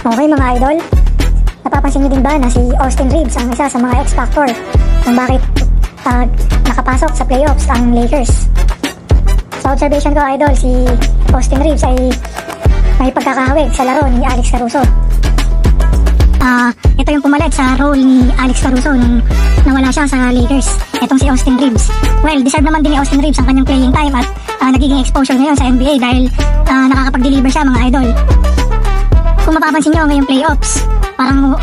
Okay mga idol, napapansin niyo din ba na si Austin Reaves ang isa sa mga X-Factor kung bakit nakapasok sa playoffs ang Lakers? Sa observation ko idol, si Austin Reaves ay may pagkakahawig sa laro ni Alex Caruso. Ito yung pumalit sa role ni Alex Caruso nung nawala siya sa Lakers. Itong si Austin Reaves. Well, deserve naman din ni Austin Reaves ang kanyang playing time at nagiging exposure ngayon sa NBA dahil nakakapag-deliver siya mga idol. Kung mapapansin nyo ngayong playoffs, parang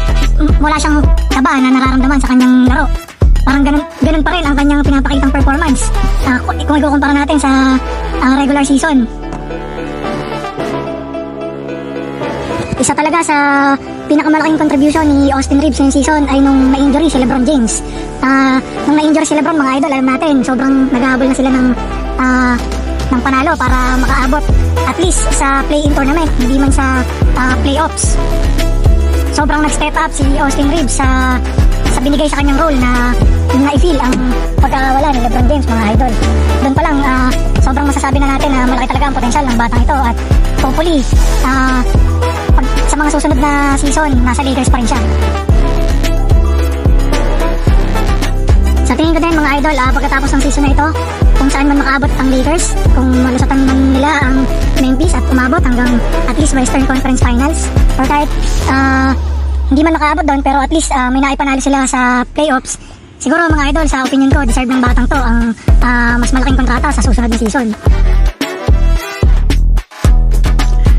wala siyang kaba na nararamdaman sa kanyang laro. Parang ganun pa rin ang kanyang pinapakitang performance kung ikukumpara natin sa regular season. Isa talaga sa pinakamalaking contribution ni Austin Reaves ngayong season ay nung na-injury si LeBron James. Nung na-injury si LeBron mga idol, alam natin sobrang naghahabol na sila ng panalo para makaabot at least sa play-in tournament, hindi man sa playoffs. Sobrang nag-step up si Austin Reaves sa binigay sa kanyang role na na-i-feel ang pagkawala ni LeBron James mga idol. Doon pa lang sobrang masasabi na natin na malaki talaga ang potensyal ng batang ito at hopefully sa mga susunod na season nasa Lakers pa rin siya. Sa tingin ko din mga idol, pagkatapos ng season na ito, kung saan man makaabot ang Lakers, kung malusutan man nila ang Memphis at umabot hanggang at least Western Conference Finals, or kahit hindi man makaabot doon pero at least may naipanalo sila sa playoffs, siguro mga idol, sa opinion ko, deserve ng batang to ang mas malaking kontrata sa susunod na season.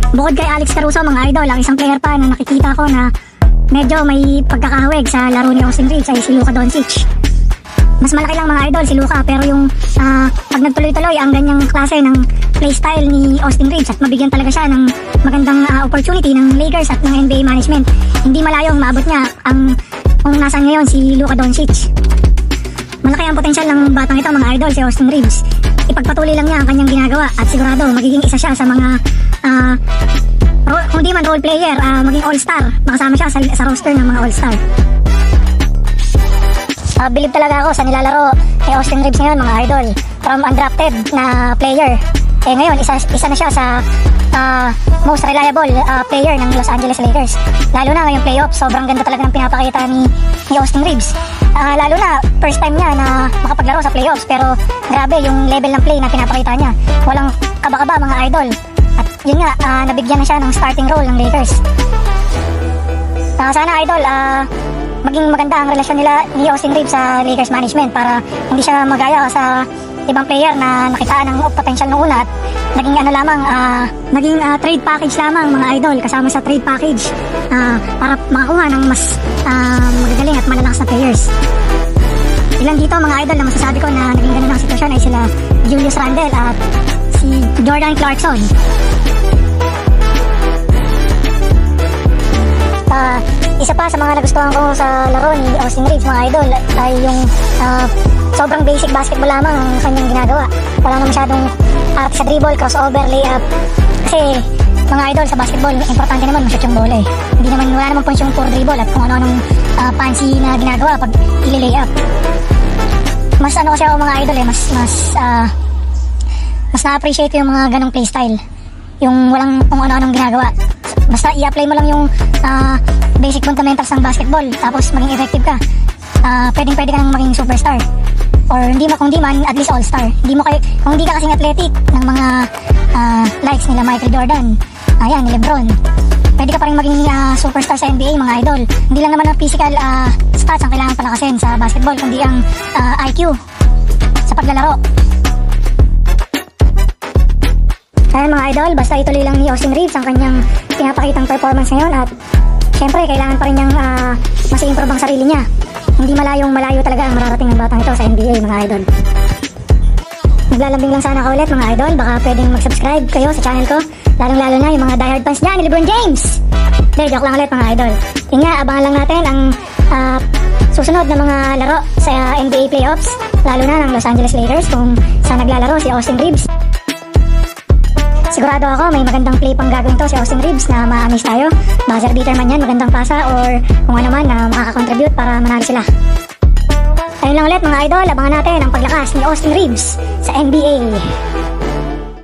Bukod kay Alex Caruso mga idol, ang isang player pa na nakikita ko na medyo may pagkakahawig sa laro ni Austin Reaves ay si Luka Doncic. Mas malaki lang mga idol si Luka, pero yung pag nagtuloy-tuloy ang ganyang klase ng playstyle ni Austin Reaves at mabigyan talaga siya ng magandang opportunity ng Lakers at ng NBA management, hindi malayong maabot niya kung nasaan ngayon si Luka Doncic. Malaki ang potensyal ng batang ito mga idol, si Austin Reaves. Ipagpatuloy lang niya ang kanyang ginagawa at sigurado magiging isa siya sa mga kung di man role player, maging all-star, makasama siya sa roster ng mga all-star. Believe talaga ako sa nilalaro kay Austin Reaves ngayon mga idol, from undrafted na player. Ngayon isa na siya sa most reliable player ng Los Angeles Lakers. Lalo na ngayong playoffs, sobrang ganda talaga ng pinapakita ni Austin Reaves. Lalo na first time niya na makapaglaro sa playoffs, pero grabe yung level ng play na pinapakita niya. Walang kaba-kaba mga idol. At yun nga, nabigyan na siya ng starting role ng Lakers. Sana idol, maging maganda ang relasyon nila ni Austin Reaves sa Lakers management para hindi siya magaya sa ibang player na nakitaan ng potential noong una at naging trade package lamang mga idol, kasama sa trade package para makakuha ng mas magagaling at malalakas na players. Ilan dito mga idol na masasabi ko na naging ganun ang sitwasyon ay sila Julius Randle at si Jordan Clarkson. Isa pa sa mga nagustuhan ko sa laro ni Austin Reaves mga idol ay yung sobrang basic basketball lamang ang kanyang ginagawa. Wala na masyadong art sa dribble, crossover, layup. Kasi mga idol sa basketball, importante naman ma-shoot yung bola eh. Wala naman punch yung pure dribble at kung ano-anong fancy na ginagawa pag ili-layup. Mas kasi ako mga idol eh, mas na-appreciate yung mga ganong playstyle. Yung walang kung ano-anong ginagawa. Basta i-apply mo lang yung basic fundamentals ng basketball tapos maging effective ka. Pwede ka nang maging superstar. Or kung di man, at least all-star. Kung hindi ka kasing athletic ng mga likes nila Michael Jordan, ni LeBron, pwede ka pa rin maging superstar sa NBA mga idol. Hindi lang naman ang physical stats ang kailangan palakasin sa basketball, kundi ang IQ sa paglalaro. Kaya mga idol, basta ituloy lang ni Austin Reaves ang kanyang pinapakitang performance ngayon at syempre kailangan pa rin niyang mas i-improve ang sarili niya. Hindi malayo talaga ang mararating ng batang ito sa NBA mga idol. Naglalambing lang sana ako ulit mga idol, baka pwedeng mag-subscribe kayo sa channel ko, lalong-lalo na yung mga diehard fans dyan ni LeBron James. Joke lang ulit mga idol. Yun nga, abangan lang natin ang susunod na mga laro sa NBA playoffs, lalo na ng Los Angeles Lakers kung saan naglalaro si Austin Reaves. Sigurado ako may magandang play pang gagawin to si Austin Reaves na ma-amaze tayo. Buzzer beater man yan, magandang pasa or kung ano man na makakakontribute para manalo sila. Ayun lang ulit mga idol, abangan natin ang paglakas ni Austin Reaves sa NBA.